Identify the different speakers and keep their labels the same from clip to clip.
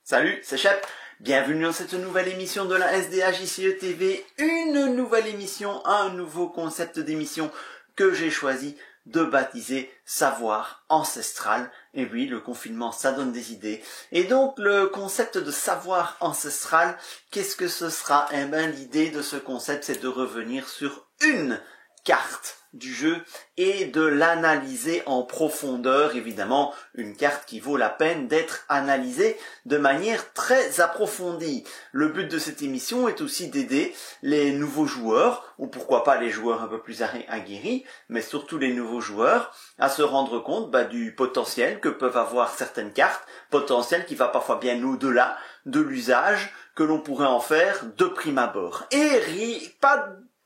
Speaker 1: Salut, c'est Shep. Bienvenue dans cette nouvelle émission de la SDAJCE TV. Une nouvelle émission, un nouveau concept d'émission que j'ai choisi de baptiser Savoir Ancestral. Et oui, le confinement, ça donne des idées. Et donc, le concept de savoir ancestral, qu'est-ce que ce sera? Eh bien, l'idée de ce concept, c'est de revenir sur une carte du jeu et de l'analyser en profondeur, évidemment, une carte qui vaut la peine d'être analysée de manière très approfondie. Le but de cette émission est aussi d'aider les nouveaux joueurs, ou pourquoi pas les joueurs un peu plus aguerris, mais surtout les nouveaux joueurs, à se rendre compte du potentiel que peuvent avoir certaines cartes, potentiel qui va parfois bien au-delà de l'usage que l'on pourrait en faire de prime abord. Et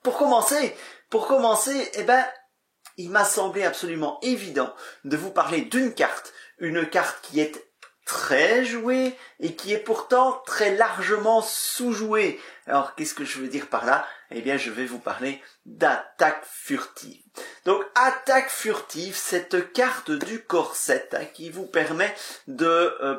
Speaker 1: pour commencer, il m'a semblé absolument évident de vous parler d'une carte, une carte qui est très jouée et qui est pourtant très largement sous-jouée. Alors, qu'est-ce que je veux dire par là? Eh bien, je vais vous parler d'attaque furtive. Donc, attaque furtive, cette carte du corset qui vous permet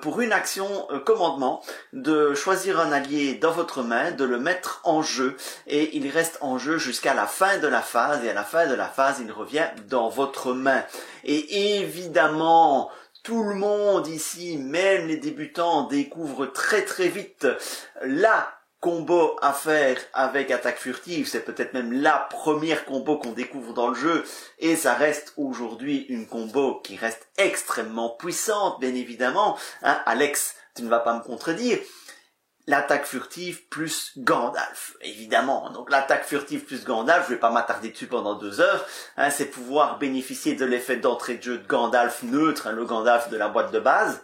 Speaker 1: pour une action commandement, de choisir un allié dans votre main, de le mettre en jeu, et il reste en jeu jusqu'à la fin de la phase, et à la fin de la phase, il revient dans votre main. Et évidemment, tout le monde ici, même les débutants, découvre très très vite la combo à faire avec attaque furtive. C'est peut-être même la première combo qu'on découvre dans le jeu, et ça reste aujourd'hui une combo qui reste extrêmement puissante, bien évidemment. Alex, tu ne vas pas me contredire. L'attaque furtive plus Gandalf, évidemment. Donc l'attaque furtive plus Gandalf, je vais pas m'attarder dessus pendant 2 heures, c'est pouvoir bénéficier de l'effet d'entrée de jeu de Gandalf neutre, le Gandalf de la boîte de base.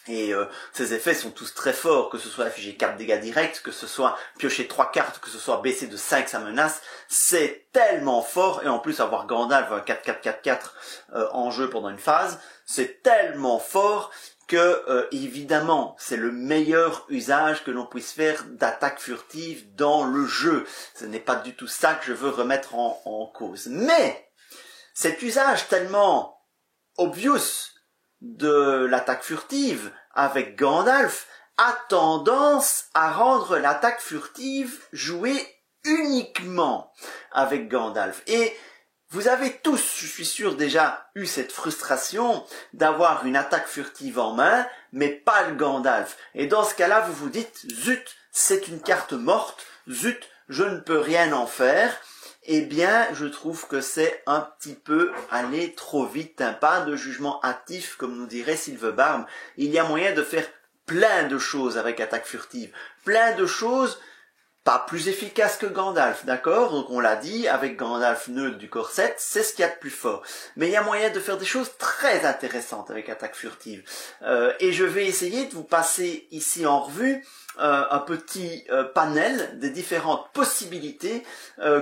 Speaker 1: Et ces effets sont tous très forts, que ce soit afficher 4 dégâts directs, que ce soit piocher 3 cartes, que ce soit baisser de 5 sa menace, c'est tellement fort. Et en plus avoir Gandalf 4-4-4-4 en jeu pendant une phase, c'est tellement fort que évidemment c'est le meilleur usage que l'on puisse faire d'attaque furtive dans le jeu. Ce n'est pas du tout ça que je veux remettre en cause. Mais cet usage tellement obvious de l'attaque furtive avec Gandalf a tendance à rendre l'attaque furtive jouée uniquement avec Gandalf. Et vous avez tous, je suis sûr, déjà eu cette frustration d'avoir une attaque furtive en main, mais pas le Gandalf. Et dans ce cas-là, vous vous dites, zut, c'est une carte morte, zut, je ne peux rien en faire. Eh bien, je trouve que c'est un petit peu aller trop vite, pas de jugement hâtif, comme nous dirait Sylvebarbe. Il y a moyen de faire plein de choses avec attaque furtive, plein de choses pas plus efficaces que Gandalf, d'accord? Donc on l'a dit, avec Gandalf neutre du corset, c'est ce qu'il y a de plus fort. Mais il y a moyen de faire des choses très intéressantes avec attaque furtive. Et je vais essayer de vous passer ici en revue un petit panel des différentes possibilités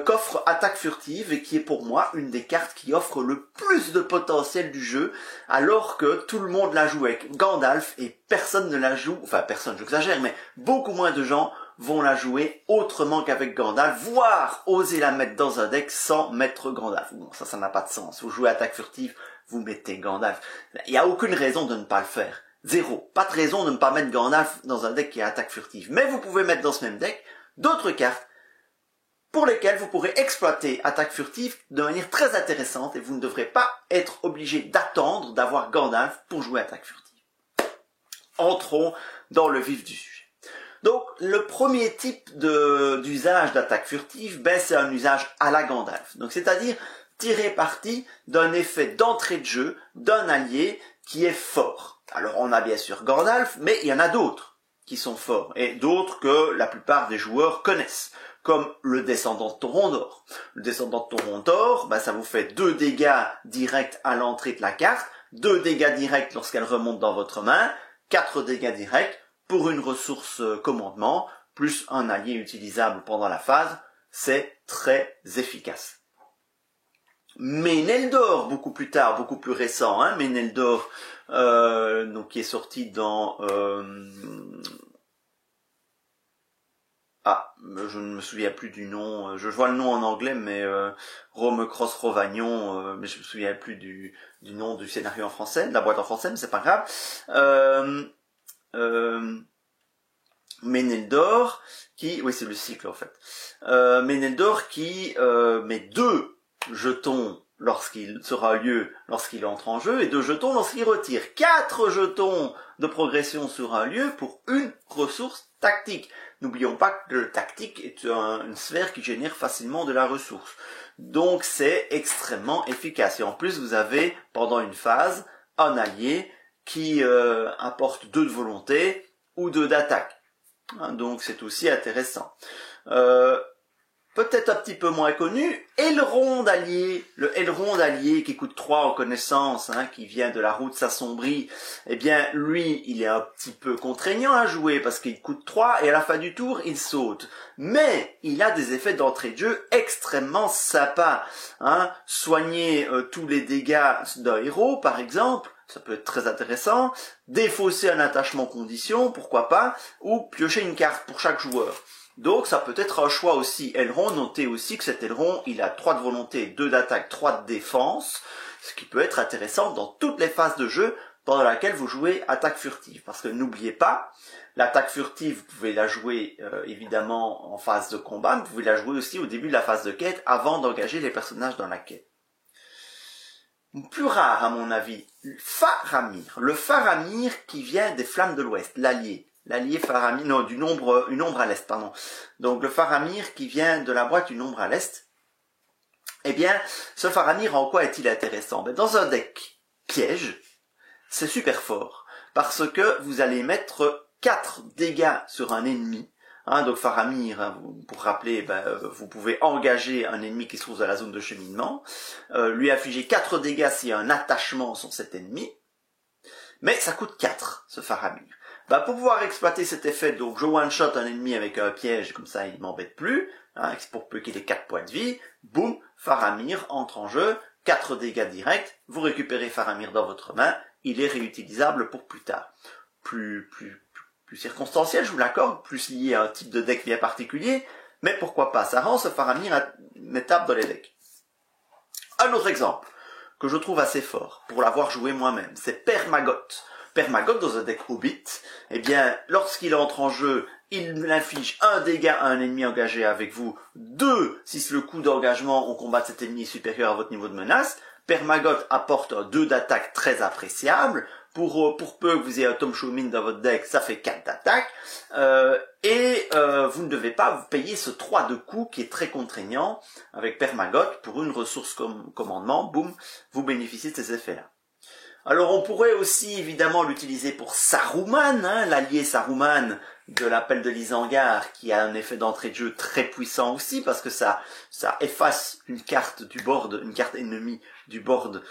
Speaker 1: qu'offre attaque furtive, et qui est pour moi une des cartes qui offre le plus de potentiel du jeu, alors que tout le monde la joue avec Gandalf et personne ne la joue, enfin personne, j'exagère, mais beaucoup moins de gens vont la jouer autrement qu'avec Gandalf, voire oser la mettre dans un deck sans mettre Gandalf. Bon, ça n'a pas de sens. Vous jouez attaque furtive, vous mettez Gandalf. Il n'y a aucune raison de ne pas le faire. Zéro. Pas de raison de ne pas mettre Gandalf dans un deck qui est attaque furtive. Mais vous pouvez mettre dans ce même deck d'autres cartes pour lesquelles vous pourrez exploiter attaque furtive de manière très intéressante, et vous ne devrez pas être obligé d'attendre d'avoir Gandalf pour jouer attaque furtive. Entrons dans le vif du sujet. Donc, le premier type d'usage d'attaque furtive, c'est un usage à la Gandalf. Donc, c'est-à-dire tirer parti d'un effet d'entrée de jeu d'un allié qui est fort. Alors, on a bien sûr Gandalf, mais il y en a d'autres qui sont forts, et d'autres que la plupart des joueurs connaissent, comme le descendant de Torondor. Le descendant de Torondor, ça vous fait 2 dégâts directs à l'entrée de la carte, 2 dégâts directs lorsqu'elle remonte dans votre main, 4 dégâts directs pour une ressource commandement, plus un allié utilisable pendant la phase. C'est très efficace. Méneldor, beaucoup plus tard, beaucoup plus récent, Méneldor, donc qui est sorti dans je ne me souviens plus du nom, je vois le nom en anglais, mais Rome Cross Rovagnon, mais je me souviens plus du nom du scénario en français, de la boîte en français, mais c'est pas grave. Méneldor qui, oui c'est le cycle en fait, Méneldor qui met 2 jetons lorsqu'il entre en jeu et 2 jetons lorsqu'il retire. 4 jetons de progression sur un lieu pour une ressource tactique. N'oublions pas que le tactique est une sphère qui génère facilement de la ressource. Donc c'est extrêmement efficace. Et en plus vous avez pendant une phase un allié qui apporte 2 de volonté ou 2 d'attaque. Donc c'est aussi intéressant. Peut-être un petit peu moins connu, Elrond allié, le Elrond allié qui coûte 3 en connaissance, qui vient de la route s'assombrit, eh bien lui il est un petit peu contraignant à jouer parce qu'il coûte 3 et à la fin du tour il saute. Mais il a des effets d'entrée de jeu extrêmement sympas. Soigner tous les dégâts d'un héros par exemple, ça peut être très intéressant, défausser un attachement condition, pourquoi pas, ou piocher une carte pour chaque joueur. Donc ça peut être un choix aussi. Elrond, notez aussi que cet Elrond, il a 3 de volonté, 2 d'attaque, 3 de défense, ce qui peut être intéressant dans toutes les phases de jeu pendant laquelle vous jouez attaque furtive. Parce que n'oubliez pas, l'attaque furtive, vous pouvez la jouer évidemment en phase de combat, mais vous pouvez la jouer aussi au début de la phase de quête avant d'engager les personnages dans la quête. Plus rare à mon avis, Faramir. Le Faramir qui vient des Flammes de l'Ouest, l'allié Faramir, non, une ombre à l'Est, pardon. Donc le Faramir qui vient de la boîte d'une ombre à l'Est. Eh bien, ce Faramir, en quoi est-il intéressant? Dans un deck piège, c'est super fort. Parce que vous allez mettre 4 dégâts sur un ennemi. Donc Faramir, pour rappeler, vous pouvez engager un ennemi qui se trouve dans la zone de cheminement, lui infliger 4 dégâts s'il y a un attachement sur cet ennemi, mais ça coûte 4, ce Faramir. Pour pouvoir exploiter cet effet, donc je one-shot un ennemi avec un piège, comme ça il m'embête plus, pour peu qu'il ait 4 points de vie, boum, Faramir entre en jeu, 4 dégâts directs, vous récupérez Faramir dans votre main, il est réutilisable pour plus tard. Plus circonstanciel, je vous l'accorde, plus lié à un type de deck bien particulier, mais pourquoi pas, ça rend ce Faramir mettable dans les decks. Un autre exemple, que je trouve assez fort, pour l'avoir joué moi-même, c'est Permagoth. Permagoth, dans un deck Hobbit, eh bien, lorsqu'il entre en jeu, il inflige 1 dégât à un ennemi engagé avec vous, 2 si le coût d'engagement au combat de cet ennemi est supérieur à votre niveau de menace. Permagoth apporte un 2 d'attaque très appréciable. Pour peu que vous ayez un Tom Showmin dans votre deck, ça fait 4 d'attaque. Vous ne devez pas vous payer ce 3 de coût qui est très contraignant avec Permagoth. Pour une ressource comme commandement, boum, vous bénéficiez de ces effets-là. Alors on pourrait aussi évidemment l'utiliser pour Saruman, l'allié Saruman de l'appel de l'Isengard, qui a un effet d'entrée de jeu très puissant aussi, parce que ça efface une carte du board, une carte ennemie du board,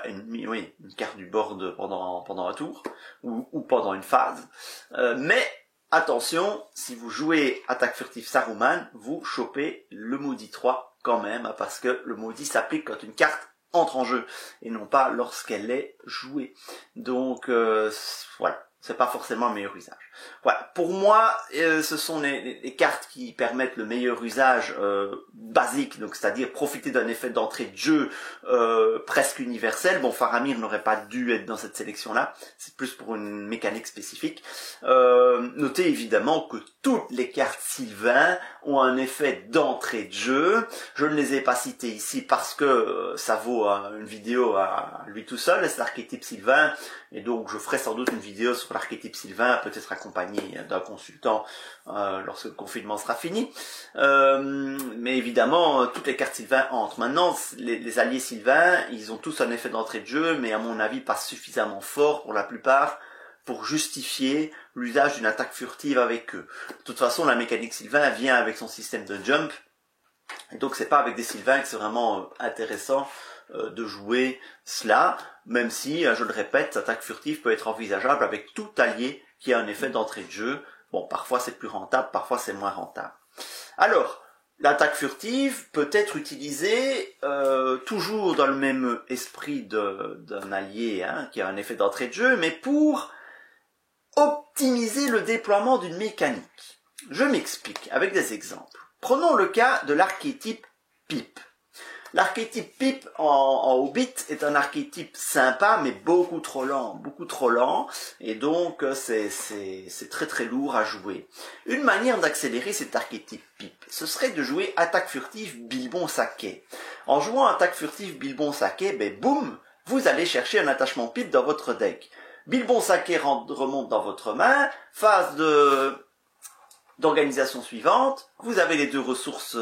Speaker 1: une carte du board pendant un tour, ou pendant une phase. Mais attention, si vous jouez attaque furtive Saruman, vous chopez le maudit 3 quand même, parce que le maudit s'applique quand une carte entre en jeu, et non pas lorsqu'elle est jouée. Donc voilà, c'est pas forcément le meilleur usage. Voilà, pour moi, ce sont les cartes qui permettent le meilleur usage basique, donc c'est-à-dire profiter d'un effet d'entrée de jeu presque universel. Bon, Faramir n'aurait pas dû être dans cette sélection-là, c'est plus pour une mécanique spécifique. Notez évidemment que toutes les cartes Sylvain ont un effet d'entrée de jeu. Je ne les ai pas citées ici parce que ça vaut une vidéo à lui tout seul, c'est l'archétype Sylvain, et donc je ferai sans doute une vidéo sur l'archétype Sylvain, peut-être accompagné d'un consultant lorsque le confinement sera fini. Mais évidemment, toutes les cartes Sylvain entrent. Maintenant, les alliés Sylvain, ils ont tous un effet d'entrée de jeu, mais à mon avis pas suffisamment fort pour la plupart, pour justifier l'usage d'une attaque furtive avec eux. De toute façon, la mécanique Sylvain vient avec son système de jump, et donc c'est pas avec des Sylvains que c'est vraiment intéressant de jouer cela, même si, je le répète, l'attaque furtive peut être envisageable avec tout allié qui a un effet d'entrée de jeu. Bon, parfois c'est plus rentable, parfois c'est moins rentable. Alors, l'attaque furtive peut être utilisée toujours dans le même esprit d'un allié qui a un effet d'entrée de jeu, mais pour optimiser le déploiement d'une mécanique. Je m'explique avec des exemples. Prenons le cas de l'archétype Pipe. L'archétype pipe en Hobbit est un archétype sympa, mais beaucoup trop lent, et donc c'est très très lourd à jouer. Une manière d'accélérer cet archétype pipe, ce serait de jouer attaque furtive Bilbon Saké. En jouant attaque furtive Bilbon Saké, ben boum, vous allez chercher un attachement pipe dans votre deck. Bilbon Saké remonte dans votre main, phase d'organisation suivante, vous avez les deux ressources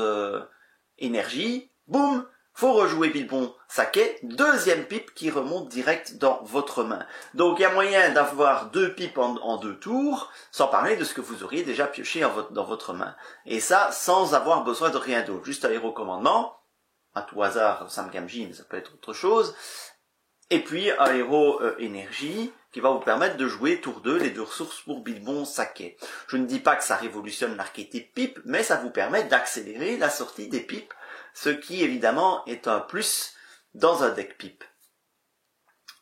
Speaker 1: énergie, boum, faut rejouer Bilbon Saké, deuxième pipe qui remonte direct dans votre main. Donc il y a moyen d'avoir deux pipes en deux tours, sans parler de ce que vous auriez déjà pioché dans votre main. Et ça, sans avoir besoin de rien d'autre, juste un héros commandement, à tout hasard, Sam Gamgee, mais ça peut être autre chose, et puis un héros énergie, qui va vous permettre de jouer tour 2 les deux ressources pour Bilbon Saké. Je ne dis pas que ça révolutionne l'archétype pipe, mais ça vous permet d'accélérer la sortie des pipes, ce qui évidemment est un plus dans un deck pipe.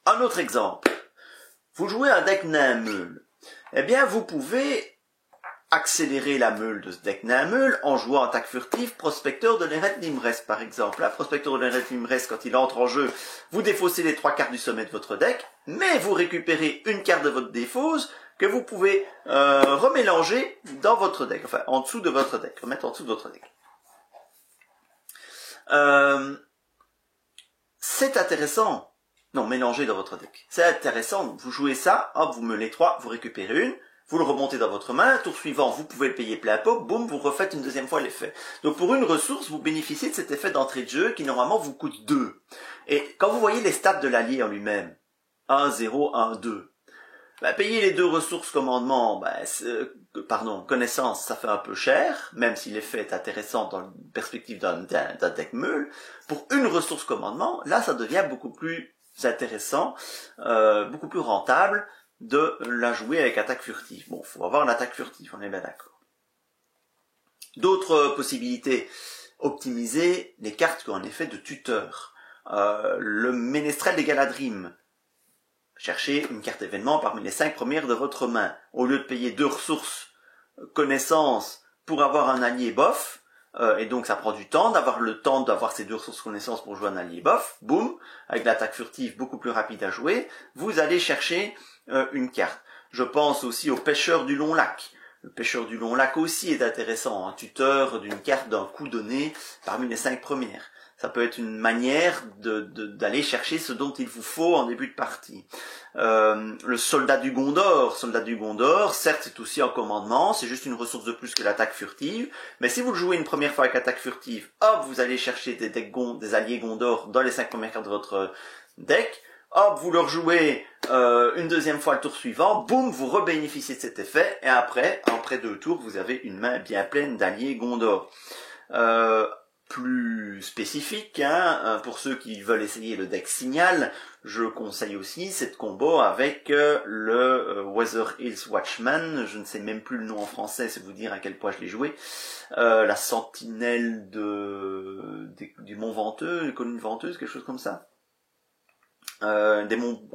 Speaker 1: Un autre exemple, vous jouez un deck nain meule. Eh bien vous pouvez accélérer la meule de ce deck nain meule en jouant attaque furtive Prospecteur de l'Eret Nimrest par exemple. Là, Prospecteur de l'Eret Nimrest, quand il entre en jeu, vous défaussez les 3 cartes du sommet de votre deck, mais vous récupérez une carte de votre défausse que vous pouvez remélanger dans votre deck, enfin en dessous de votre deck, remettre en dessous de votre deck. C'est intéressant, non, mélanger dans votre deck. C'est intéressant, vous jouez ça, hop, vous meulez 3, vous récupérez une, vous le remontez dans votre main, tour suivant, vous pouvez le payer plein pot, boum, vous refaites une deuxième fois l'effet. Donc pour une ressource, vous bénéficiez de cet effet d'entrée de jeu qui normalement vous coûte 2. Et quand vous voyez les stats de l'allié en lui-même, 1, 0, 1, 2, bah, payer les deux ressources commandement, connaissance, ça fait un peu cher, même si l'effet est intéressant dans la perspective d'un deck meule. Pour une ressource commandement, là ça devient beaucoup plus intéressant, beaucoup plus rentable, de la jouer avec attaque furtive. Bon, faut avoir l'attaque furtive, on est bien d'accord. D'autres possibilités, optimiser les cartes qui ont un effet de tuteur. Le Ménestrel des Galadrim. Cherchez une carte événement parmi les 5 premières de votre main. Au lieu de payer 2 ressources connaissance pour avoir un allié bof, et donc ça prend du temps, d'avoir ces 2 ressources connaissance pour jouer un allié bof, boum, avec l'attaque furtive beaucoup plus rapide à jouer, vous allez chercher une carte. Je pense aussi au Pêcheur du Long Lac. Le Pêcheur du Long Lac aussi est intéressant, un tuteur d'une carte d'un coup donné parmi les 5 premières. Ça peut être une manière d'aller chercher ce dont il vous faut en début de partie. Le Soldat du Gondor, certes c'est aussi un commandement, c'est juste une ressource de plus que l'attaque furtive, mais si vous le jouez une première fois avec attaque furtive, hop, vous allez chercher des alliés Gondor dans les 5 premières cartes de votre deck, hop, vous le rejouez une deuxième fois le tour suivant, boum, vous rebénéficiez de cet effet, et après 2 tours, vous avez une main bien pleine d'alliés Gondor. Plus spécifique, pour ceux qui veulent essayer le deck Signal, je conseille aussi cette combo avec le Weather Hills Watchman, je ne sais même plus le nom en français, c'est vous dire à quel point je l'ai joué, la sentinelle du Mont Venteux, une colline venteuse, quelque chose comme ça. Mont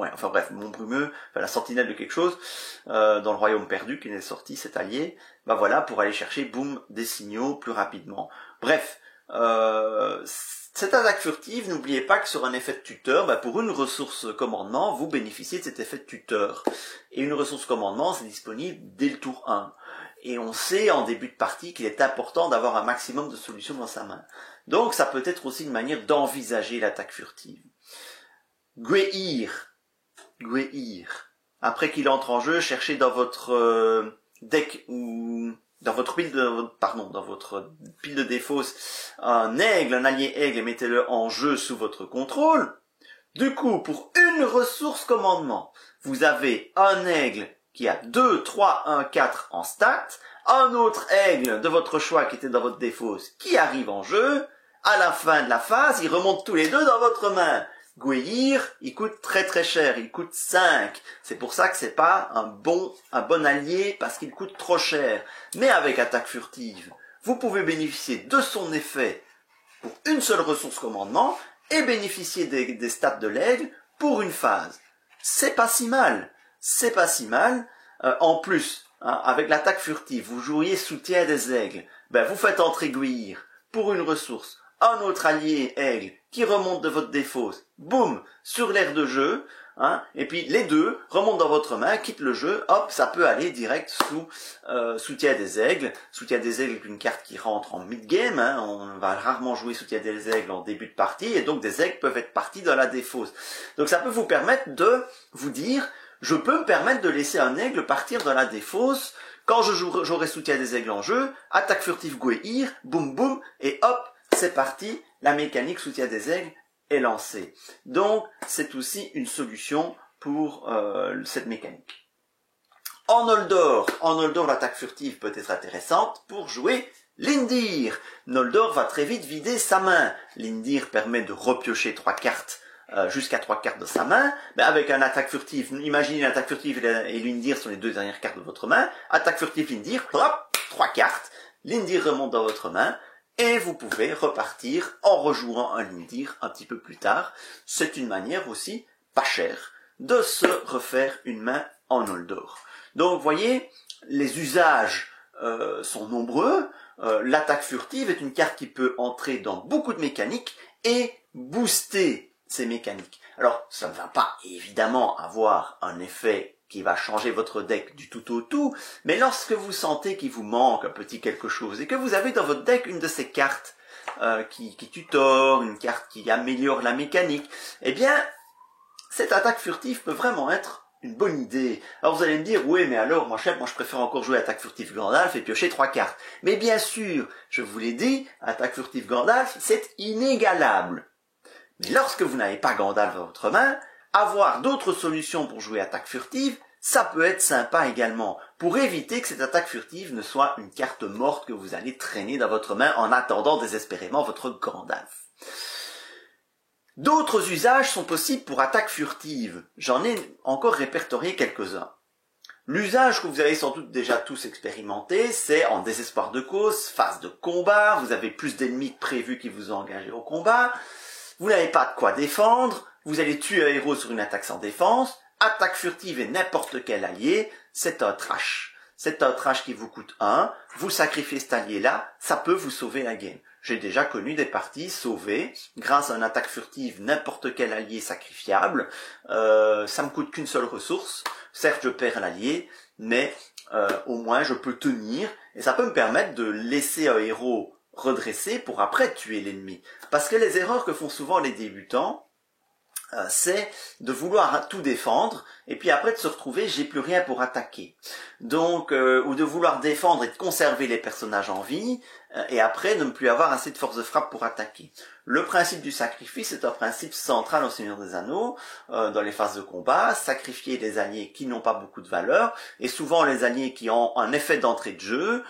Speaker 1: Brumeux, la sentinelle de quelque chose, dans le royaume perdu qui est sorti, cet allié, pour aller chercher, boum, des signaux plus rapidement. Bref, cette attaque furtive, n'oubliez pas que sur un effet de tuteur, pour une ressource commandement, vous bénéficiez de cet effet de tuteur. Et une ressource commandement, c'est disponible dès le tour 1. Et on sait en début de partie qu'il est important d'avoir un maximum de solutions dans sa main. Donc ça peut être aussi une manière d'envisager l'attaque furtive. Gweir. Après qu'il entre en jeu, cherchez dans votre deck ou dans votre pile de défausse un allié aigle et mettez-le en jeu sous votre contrôle. Du coup, pour une ressource commandement, vous avez un aigle qui a 2, 3, 1, 4 en stats, un autre aigle de votre choix qui était dans votre défausse qui arrive en jeu. À la fin de la phase, ils remontent tous les deux dans votre main. Gweir, il coûte très très cher, il coûte 5. C'est pour ça que c'est pas un bon allié, parce qu'il coûte trop cher. Mais avec attaque furtive, vous pouvez bénéficier de son effet pour une seule ressource commandement, et bénéficier des stats de l'aigle pour une phase. C'est pas si mal. En plus, avec l'attaque furtive, vous joueriez soutien des aigles. Vous faites entrer Gweir pour une ressource, un autre allié aigle qui remonte de votre défausse, boum, sur l'aire de jeu, hein, et puis les deux remontent dans votre main, quittent le jeu, hop, ça peut aller direct sous Soutien des Aigles. Soutien des Aigles est une carte qui rentre en mid-game, hein, on va rarement jouer Soutien des Aigles en début de partie, et donc des aigles peuvent être partis dans la défausse. Donc ça peut vous permettre de vous dire, je peux me permettre de laisser un aigle partir dans la défausse, quand j'aurai Soutien des Aigles en jeu, attaque furtive Gouéhir, boum boum, et hop, c'est parti, la mécanique Soutien des Aigles est lancée. Donc, c'est aussi une solution pour cette mécanique. En Noldor, l'attaque furtive peut être intéressante pour jouer Lindir. Noldor va très vite vider sa main. Lindir permet de repiocher 3 cartes, jusqu'à 3 cartes de sa main. Mais avec un attaque furtive, imaginez l'attaque furtive et Lindir sont les 2 dernières cartes de votre main. Attaque furtive Lindir, hop, 3 cartes. Lindir remonte dans votre main. Et vous pouvez repartir en rejouant un Lindir un petit peu plus tard. C'est une manière aussi, pas chère, de se refaire une main en Noldor. Donc, vous voyez, les usages sont nombreux. L'attaque furtive est une carte qui peut entrer dans beaucoup de mécaniques et booster ces mécaniques. Alors, ça ne va pas évidemment avoir un effet qui va changer votre deck du tout au tout, mais lorsque vous sentez qu'il vous manque un petit quelque chose et que vous avez dans votre deck une de ces cartes qui tutore, une carte qui améliore la mécanique, eh bien, cette attaque furtive peut vraiment être une bonne idée. Alors vous allez me dire, oui, mais alors, moi je préfère encore jouer attaque furtive Gandalf et piocher 3 cartes. Mais bien sûr, je vous l'ai dit, attaque furtive Gandalf, c'est inégalable. Mais lorsque vous n'avez pas Gandalf dans votre main, avoir d'autres solutions pour jouer attaque furtive, ça peut être sympa également, pour éviter que cette attaque furtive ne soit une carte morte que vous allez traîner dans votre main en attendant désespérément votre Gandalf. D'autres usages sont possibles pour attaque furtive. J'en ai encore répertorié quelques-uns. L'usage que vous avez sans doute déjà tous expérimenté, c'est en désespoir de cause, phase de combat, vous avez plus d'ennemis que prévu qui vous ont engagé au combat, vous n'avez pas de quoi défendre, vous allez tuer un héros sur une attaque sans défense, attaque furtive et n'importe quel allié, c'est un trash. C'est un trash qui vous coûte 1, vous sacrifiez cet allié-là, ça peut vous sauver la game. J'ai déjà connu des parties sauvées grâce à une attaque furtive, n'importe quel allié sacrifiable, ça me coûte qu'une seule ressource, certes je perds l'allié, mais au moins je peux tenir, et ça peut me permettre de laisser un héros redresser pour après tuer l'ennemi. Parce que les erreurs que font souvent les débutants, c'est de vouloir tout défendre et puis après de se retrouver j'ai plus rien pour attaquer. Donc ou de vouloir défendre et de conserver les personnages en vie et après de ne plus avoir assez de force de frappe pour attaquer. Le principe du sacrifice est un principe central au Seigneur des Anneaux dans les phases de combat, sacrifier les alliés qui n'ont pas beaucoup de valeur et souvent les alliés qui ont un effet d'entrée de jeu.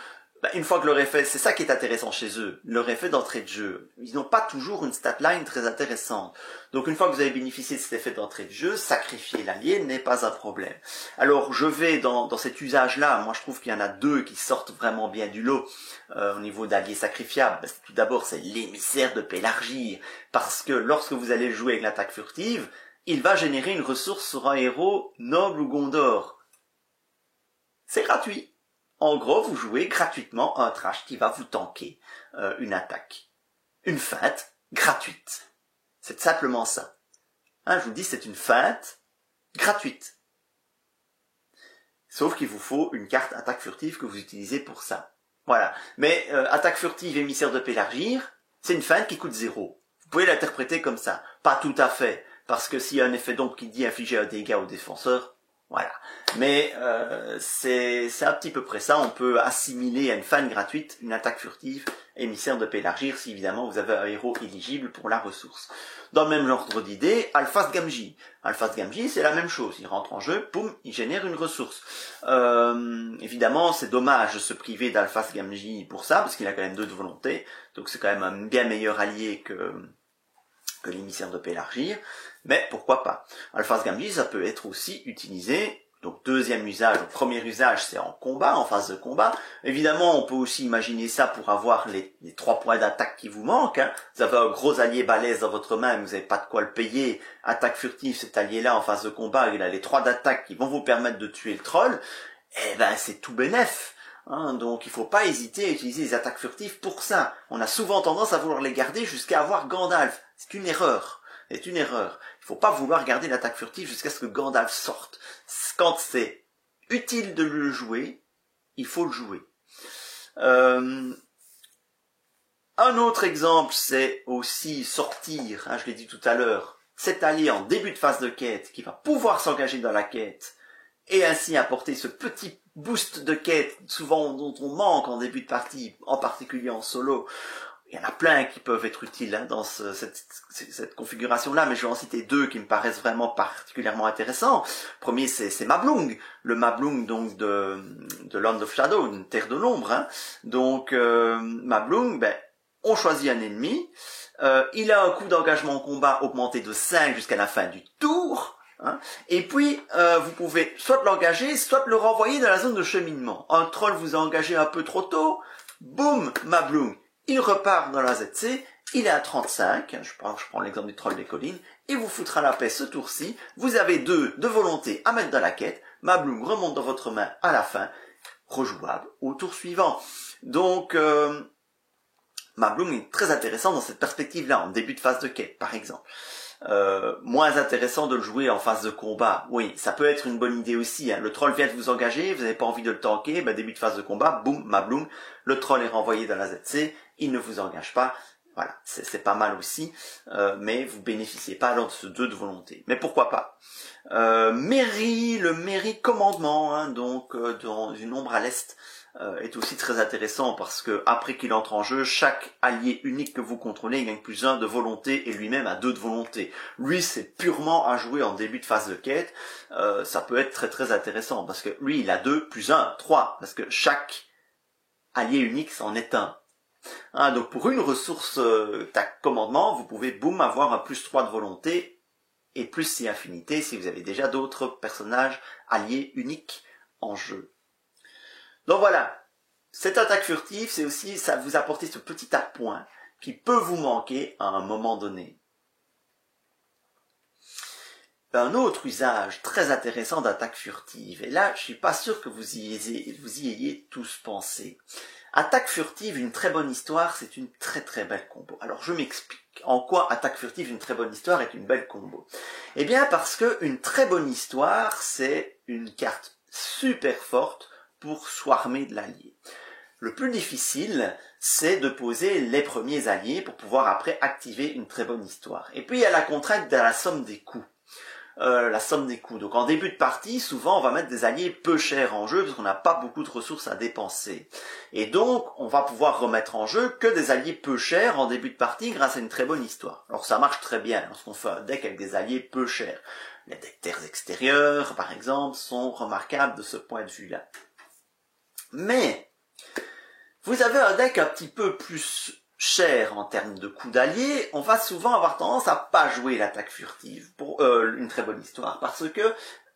Speaker 1: Une fois que leur effet, c'est ça qui est intéressant chez eux, leur effet d'entrée de jeu. Ils n'ont pas toujours une statline très intéressante. Donc une fois que vous avez bénéficié de cet effet d'entrée de jeu, sacrifier l'allié n'est pas un problème. Alors je vais dans cet usage-là, moi je trouve qu'il y en a 2 qui sortent vraiment bien du lot au niveau d'alliés sacrifiables. Tout d'abord c'est l'émissaire de Pélargir, parce que lorsque vous allez jouer avec l'attaque furtive, il va générer une ressource sur un héros noble ou Gondor. C'est gratuit. En gros, vous jouez gratuitement un trash qui va vous tanker une attaque. Une feinte gratuite. C'est simplement ça. Hein, je vous dis, c'est une feinte gratuite. Sauf qu'il vous faut une carte attaque furtive que vous utilisez pour ça. Voilà. Mais attaque furtive émissaire de Pélargir, c'est une feinte qui coûte 0. Vous pouvez l'interpréter comme ça. Pas tout à fait. Parce que s'il y a un effet d'ombre qui dit infliger un dégât au défenseur, voilà. Mais c'est à petit peu près ça. On peut assimiler à une feinte gratuite une attaque furtive émissaire de Pélargir si évidemment vous avez un héros éligible pour la ressource. Dans le même ordre d'idée, Alphas Gamgee. Alphas Gamgee, c'est la même chose. Il rentre en jeu, poum, il génère une ressource. Évidemment, c'est dommage de se priver d'Alphas Gamgee pour ça, parce qu'il a quand même 2 de volonté. Donc c'est quand même un bien meilleur allié que l'émissaire de Pélargir, mais pourquoi pas. Alphas Gamgee, ça peut être aussi utilisé, donc deuxième usage, donc premier usage c'est en combat, en phase de combat. Évidemment, on peut aussi imaginer ça pour avoir les 3 points d'attaque qui vous manquent. Hein. Vous avez un gros allié balèze dans votre main, mais vous n'avez pas de quoi le payer. Attaque furtive, cet allié-là en phase de combat, il a les 3 d'attaque qui vont vous permettre de tuer le troll. Eh ben, c'est tout bénef. Hein, donc il faut pas hésiter à utiliser les attaques furtives pour ça. On a souvent tendance à vouloir les garder jusqu'à avoir Gandalf. C'est une erreur. C'est une erreur. Il faut pas vouloir garder l'attaque furtive jusqu'à ce que Gandalf sorte. Quand c'est utile de le jouer, il faut le jouer. Un autre exemple, c'est aussi sortir, hein, je l'ai dit tout à l'heure, cet allié en début de phase de quête qui va pouvoir s'engager dans la quête et ainsi apporter ce petit boost de quête souvent dont on manque en début de partie, en particulier en solo. Il y en a plein qui peuvent être utiles hein, dans cette configuration-là, mais je vais en citer deux qui me paraissent vraiment particulièrement intéressants. Le premier, c'est Mablung, le Mablung donc de Land of Shadow, une terre de l'ombre. Hein. Donc Mablung, on choisit un ennemi, il a un coût d'engagement en combat augmenté de 5 jusqu'à la fin du tour. Hein, et puis, vous pouvez soit l'engager, soit le renvoyer dans la zone de cheminement. Un troll vous a engagé un peu trop tôt, boum, Mablung. Il repart dans la ZC, il est à 35, je prends l'exemple du troll des collines, il vous foutra la paix ce tour-ci, vous avez 2 de volonté à mettre dans la quête, Mablung remonte dans votre main à la fin, rejouable au tour suivant. Donc, Mablung est très intéressant dans cette perspective-là, en début de phase de quête, par exemple. Moins intéressant de le jouer en phase de combat. Oui, ça peut être une bonne idée aussi. Hein. Le troll vient de vous engager, vous n'avez pas envie de le tanker, début de phase de combat, boum, Mablung, le troll est renvoyé dans la ZC, il ne vous engage pas. Voilà, c'est pas mal aussi, mais vous bénéficiez pas alors de ce 2 de volonté. Mais pourquoi pas le Merry commandement, hein, donc dans une ombre à l'est, est aussi très intéressant parce que après qu'il entre en jeu, chaque allié unique que vous contrôlez gagne plus 1 de volonté et lui-même a 2 de volonté. Lui, c'est purement à jouer en début de phase de quête. Ça peut être très très intéressant parce que lui, il a 2 plus 1, 3 parce que chaque allié unique c'en est un. Hein, donc pour une ressource commandement, vous pouvez boum avoir un plus 3 de volonté et plus 6 affinités si vous avez déjà d'autres personnages alliés uniques en jeu. Donc voilà, cette attaque furtive, c'est aussi, ça vous apporter ce petit appoint qui peut vous manquer à un moment donné. Un autre usage très intéressant d'attaque furtive, et là, je suis pas sûr que vous y ayez tous pensé. Attaque furtive, une très bonne histoire, c'est une très très belle combo. Alors je m'explique. En quoi attaque furtive, une très bonne histoire est une belle combo? Eh bien parce que une très bonne histoire, c'est une carte super forte pour swarmer de l'allié. Le plus difficile, c'est de poser les premiers alliés pour pouvoir après activer une très bonne histoire. Et puis il y a la contrainte de la somme des coûts. Donc en début de partie, souvent on va mettre des alliés peu chers en jeu parce qu'on n'a pas beaucoup de ressources à dépenser. Et donc on va pouvoir remettre en jeu que des alliés peu chers en début de partie grâce à une très bonne histoire. Alors ça marche très bien lorsqu'on fait un deck avec des alliés peu chers. Les decks terres extérieures, par exemple, sont remarquables de ce point de vue-là. Mais vous avez un deck un petit peu plus cher en termes de coûts d'alliés, on va souvent avoir tendance à pas jouer l'attaque furtive pour une très bonne histoire, parce que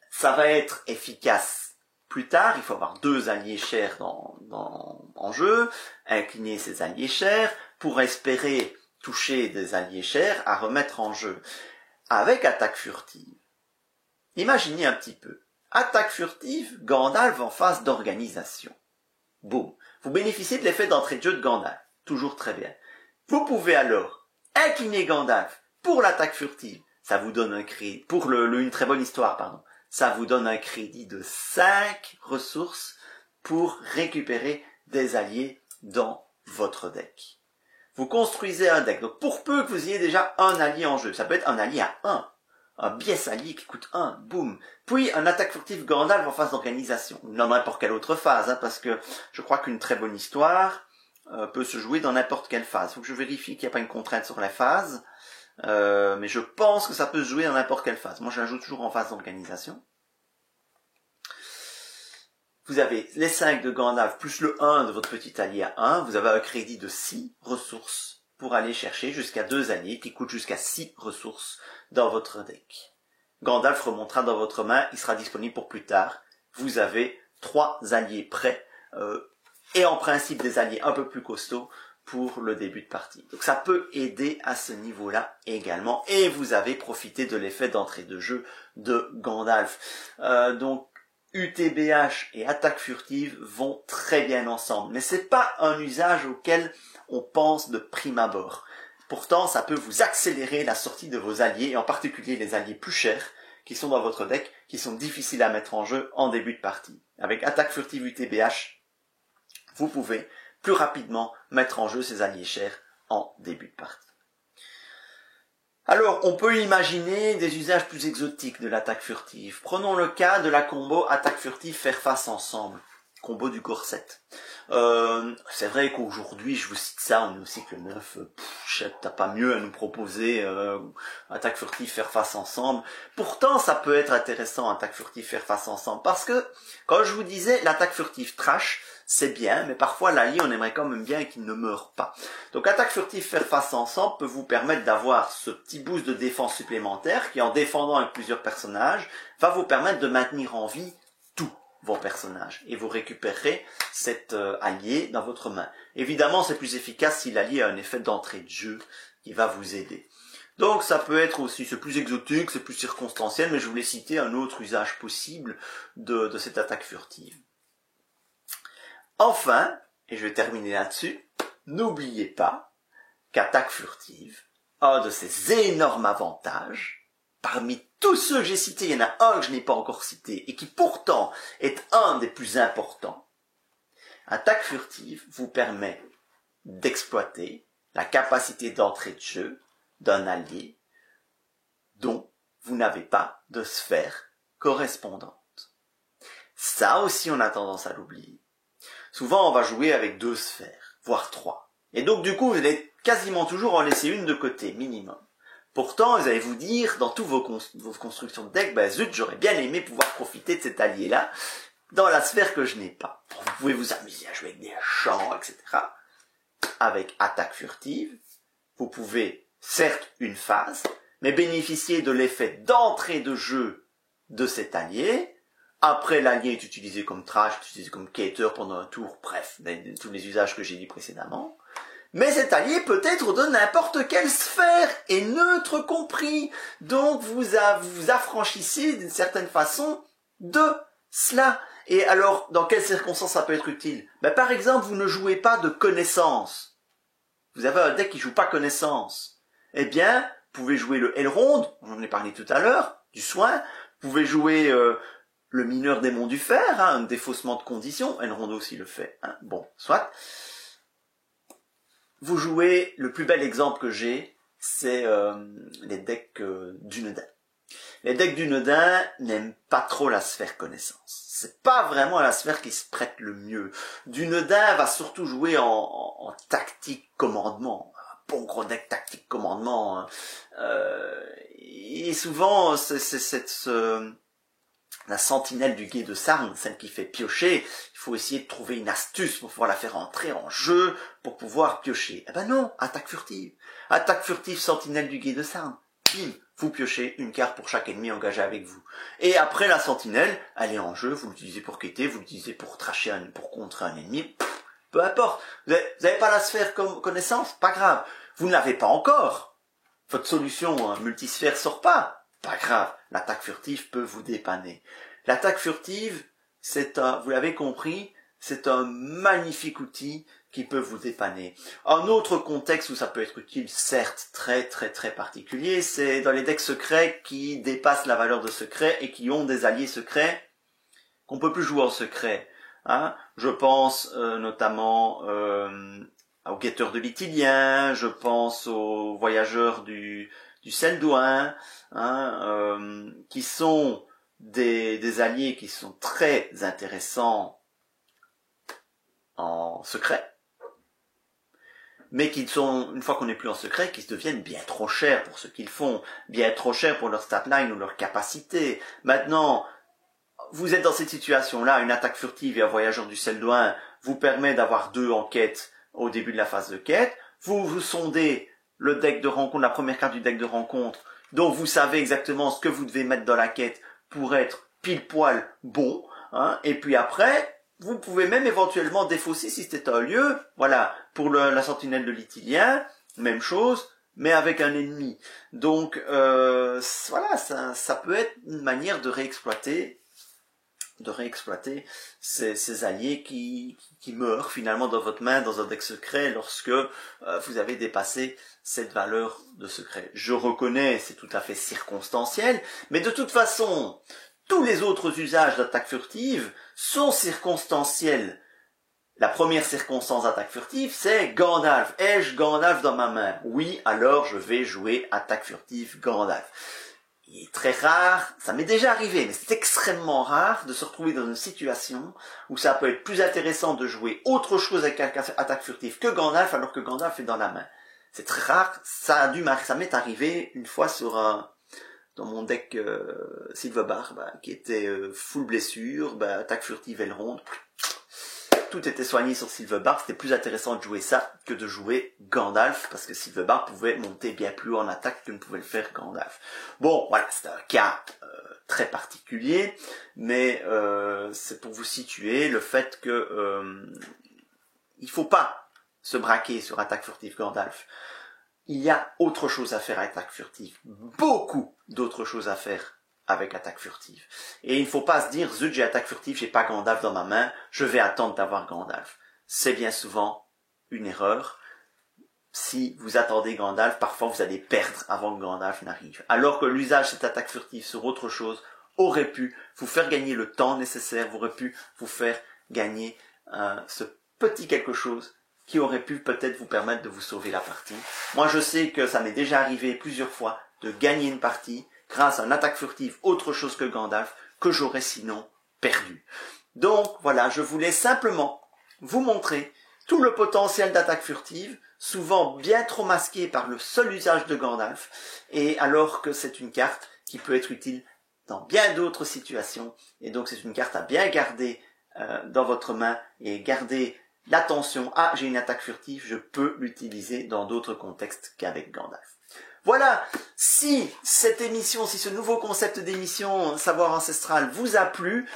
Speaker 1: ça va être efficace plus tard. Il faut avoir 2 alliés chers en jeu, incliner ces alliés chers pour espérer toucher des alliés chers à remettre en jeu. Avec attaque furtive, imaginez un petit peu, attaque furtive, Gandalf en phase d'organisation. Boum, vous bénéficiez de l'effet d'entrée de jeu de Gandalf. Toujours très bien. Vous pouvez alors incliner Gandalf pour l'attaque furtive. Ça vous donne un crédit, pour une très bonne histoire, pardon. Ça vous donne un crédit de 5 ressources pour récupérer des alliés dans votre deck. Vous construisez un deck. Donc pour peu que vous ayez déjà un allié en jeu, ça peut être un allié à 1. Un biais allié qui coûte 1, boum. Puis un attaque furtive Gandalf en phase d'organisation. Dans n'importe quelle autre phase, hein, parce que je crois qu'une très bonne histoire peut se jouer dans n'importe quelle phase. Il faut que je vérifie qu'il n'y a pas une contrainte sur la phase. Mais je pense que ça peut se jouer dans n'importe quelle phase. Moi, je la joue toujours en phase d'organisation. Vous avez les 5 de Gandalf plus le 1 de votre petit allié à 1. Vous avez un crédit de 6 ressources pour aller chercher jusqu'à 2 alliés qui coûtent jusqu'à 6 ressources dans votre deck. Gandalf remontera dans votre main, il sera disponible pour plus tard. Vous avez 3 alliés prêts et en principe des alliés un peu plus costauds pour le début de partie. Donc ça peut aider à ce niveau-là également. Et vous avez profité de l'effet d'entrée de jeu de Gandalf. Donc UTBH et attaque furtive vont très bien ensemble, mais c'est pas un usage auquel on pense de prime abord. Pourtant, ça peut vous accélérer la sortie de vos alliés, et en particulier les alliés plus chers qui sont dans votre deck, qui sont difficiles à mettre en jeu en début de partie. Avec attaque furtive UTBH, vous pouvez plus rapidement mettre en jeu ces alliés chers en début de partie. Alors, on peut imaginer des usages plus exotiques de l'attaque furtive. Prenons le cas de la combo attaque furtive faire face ensemble. Combo du corset. C'est vrai qu'aujourd'hui, je vous cite ça, on est au cycle 9, t'as pas mieux à nous proposer attaque furtive faire face ensemble. Pourtant, ça peut être intéressant, attaque furtive faire face ensemble, parce que, quand je vous disais, l'attaque furtive trash, c'est bien, mais parfois l'allié, on aimerait quand même bien qu'il ne meure pas. Donc attaque furtive faire face ensemble peut vous permettre d'avoir ce petit boost de défense supplémentaire qui, en défendant avec plusieurs personnages, va vous permettre de maintenir en vie tous vos personnages. Et vous récupérerez cet allié dans votre main. Évidemment, c'est plus efficace si l'allié a un effet d'entrée de jeu qui va vous aider. Donc ça peut être aussi, c'est plus exotique, c'est plus circonstanciel, mais je voulais citer un autre usage possible de cette attaque furtive. Enfin, et je vais terminer là-dessus, n'oubliez pas qu'attaque furtive a de ces énormes avantages. Parmi tous ceux que j'ai cités, il y en a un que je n'ai pas encore cité et qui pourtant est un des plus importants. Attaque furtive vous permet d'exploiter la capacité d'entrée de jeu d'un allié dont vous n'avez pas de sphère correspondante. Ça aussi, on a tendance à l'oublier. Souvent, on va jouer avec 2 sphères, voire 3. Et donc, du coup, vous allez quasiment toujours en laisser une de côté, minimum. Pourtant, vous allez vous dire, dans toutes vos constructions de deck, zut, j'aurais bien aimé pouvoir profiter de cet allié-là dans la sphère que je n'ai pas. Vous pouvez vous amuser à jouer avec des champs, etc. Avec attaque furtive, vous pouvez, certes, une phase, mais bénéficier de l'effet d'entrée de jeu de cet allié. Après, l'allié est utilisé comme trash, utilisé comme cater pendant un tour, bref, tous les usages que j'ai dit précédemment. Mais cet allié peut être de n'importe quelle sphère, et neutre compris. Donc vous affranchissez d'une certaine façon de cela. Et alors, dans quelles circonstances ça peut être utile? Par exemple, vous ne jouez pas de connaissance. Vous avez un deck qui joue pas connaissance. Eh bien, vous pouvez jouer le Elrond, on en a parlé tout à l'heure, du soin. Vous pouvez jouer le mineur démon du fer, un défaussement de conditions. Elrond aussi le fait. Bon, soit. Vous jouez, le plus bel exemple que j'ai, c'est les decks d'Unedin. Les decks d'Unedin n'aiment pas trop la sphère connaissance. C'est pas vraiment la sphère qui se prête le mieux. Dunedin va surtout jouer en tactique commandement. Un bon gros deck tactique commandement. Et souvent, la sentinelle du guet de Sarn, celle qui fait piocher, il faut essayer de trouver une astuce pour pouvoir la faire entrer en jeu, pour pouvoir piocher. Eh ben non, attaque furtive. Attaque furtive, sentinelle du guet de Sarn. Bim, vous piochez une carte pour chaque ennemi engagé avec vous. Et après la sentinelle, elle est en jeu, vous l'utilisez pour quitter, vous l'utilisez pour pour contrer un ennemi, peu importe. Vous n'avez pas la sphère comme connaissance, pas grave. Vous ne l'avez pas encore. Votre solution multisphère sort pas. Pas grave, l'attaque furtive peut vous dépanner. L'attaque furtive, vous l'avez compris, c'est un magnifique outil qui peut vous dépanner. Un autre contexte où ça peut être utile, certes très très très particulier, c'est dans les decks secrets qui dépassent la valeur de secret et qui ont des alliés secrets qu'on peut plus jouer en secret. Je pense notamment aux guetteurs de l'Ithilien, je pense aux voyageurs du Celdouin, qui sont des alliés qui sont très intéressants en secret, mais qui sont, une fois qu'on n'est plus en secret, qui se deviennent bien trop chers pour ce qu'ils font, bien trop chers pour leur statline ou leur capacité. Maintenant, vous êtes dans cette situation-là, une attaque furtive et un voyageur du Celdouin vous permet d'avoir 2 en quête au début de la phase de quête. Vous sondez le deck de rencontre, la première carte du deck de rencontre, donc vous savez exactement ce que vous devez mettre dans la quête pour être pile poil bon, et puis après, vous pouvez même éventuellement défausser si c'était un lieu, voilà, pour la sentinelle de l'Ithilien, même chose, mais avec un ennemi. Donc voilà, ça peut être une manière de réexploiter de réexploiter ces alliés qui meurent finalement dans votre main dans un deck secret lorsque vous avez dépassé cette valeur de secret. Je reconnais, c'est tout à fait circonstanciel, mais de toute façon, tous les autres usages d'attaque furtive sont circonstanciels. La première circonstance d'attaque furtive, c'est Gandalf. Ai-je Gandalf dans ma main? Oui, alors je vais jouer attaque furtive Gandalf. Il est très rare, ça m'est déjà arrivé, mais c'est extrêmement rare de se retrouver dans une situation où ça peut être plus intéressant de jouer autre chose avec attaque furtive que Gandalf alors que Gandalf est dans la main. C'est très rare, ça m'est arrivé une fois dans mon deck Silverbar, qui était full blessure, attaque furtive Elrond. Tout était soigné sur Silverbar, c'était plus intéressant de jouer ça que de jouer Gandalf, parce que Silverbar pouvait monter bien plus haut en attaque que ne pouvait le faire Gandalf. Bon, voilà, c'est un cas très particulier, mais c'est pour vous situer le fait que il faut pas se braquer sur attaque furtive Gandalf. Il y a autre chose à faire avec attaque furtive, beaucoup d'autres choses à faire avec attaque furtive. Et il ne faut pas se dire, zut, j'ai attaque furtive, j'ai pas Gandalf dans ma main, je vais attendre d'avoir Gandalf. C'est bien souvent une erreur. Si vous attendez Gandalf, parfois vous allez perdre avant que Gandalf n'arrive. Alors que l'usage de cette attaque furtive sur autre chose aurait pu vous faire gagner le temps nécessaire, aurait pu vous faire gagner ce petit quelque chose qui aurait pu peut-être vous permettre de vous sauver la partie. Moi je sais que ça m'est déjà arrivé plusieurs fois de gagner une partie grâce à une attaque furtive autre chose que Gandalf, que j'aurais sinon perdu. Donc voilà, je voulais simplement vous montrer tout le potentiel d'attaque furtive, souvent bien trop masqué par le seul usage de Gandalf, et alors que c'est une carte qui peut être utile dans bien d'autres situations, et donc c'est une carte à bien garder dans votre main, et garder l'attention, j'ai une attaque furtive, je peux l'utiliser dans d'autres contextes qu'avec Gandalf. Voilà, si cette émission, si ce nouveau concept d'émission Savoir Ancestral vous a plu,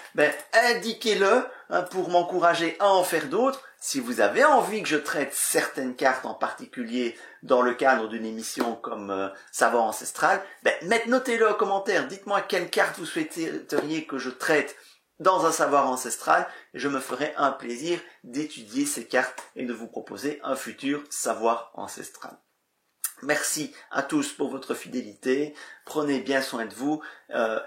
Speaker 1: indiquez-le pour m'encourager à en faire d'autres. Si vous avez envie que je traite certaines cartes en particulier dans le cadre d'une émission comme Savoir Ancestral, notez-le en commentaire, dites-moi quelle carte vous souhaiteriez que je traite dans un savoir ancestral, et je me ferai un plaisir d'étudier ces cartes et de vous proposer un futur savoir ancestral. Merci à tous pour votre fidélité, prenez bien soin de vous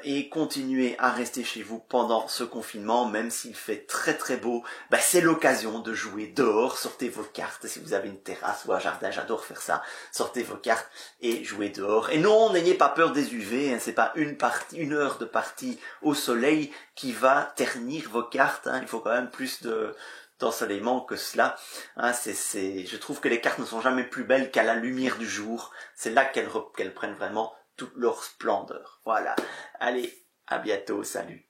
Speaker 1: et continuez à rester chez vous pendant ce confinement, même s'il fait très très beau, c'est l'occasion de jouer dehors, sortez vos cartes, si vous avez une terrasse ou un jardin, j'adore faire ça, sortez vos cartes et jouez dehors. Et non, n'ayez pas peur des UV, c'est pas une heure de partie au soleil qui va ternir vos cartes, il faut quand même plus d'ensoleillement que cela. Je trouve que les cartes ne sont jamais plus belles qu'à la lumière du jour. C'est là qu'elles prennent vraiment toute leur splendeur. Voilà. Allez, à bientôt, salut.